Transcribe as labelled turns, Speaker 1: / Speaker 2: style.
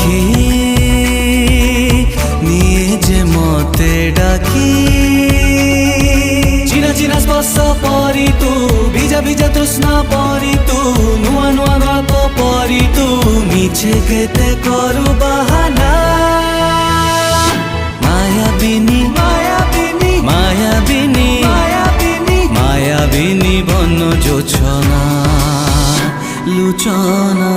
Speaker 1: আখি নিয়ে যে মতে ডাকি চিনা চিনা স্পর্শ পরি তু ভিজা ভিজা তৃষ্ণা পরি তু নূয়া নূয়া গল্প পরি তু মিছে কেতে করু বাহানা মায়াবিনী মায়াবিনী মায়াবিনী মায়াবিনী মায়াবিনী বন্য জোছনা লুচনা।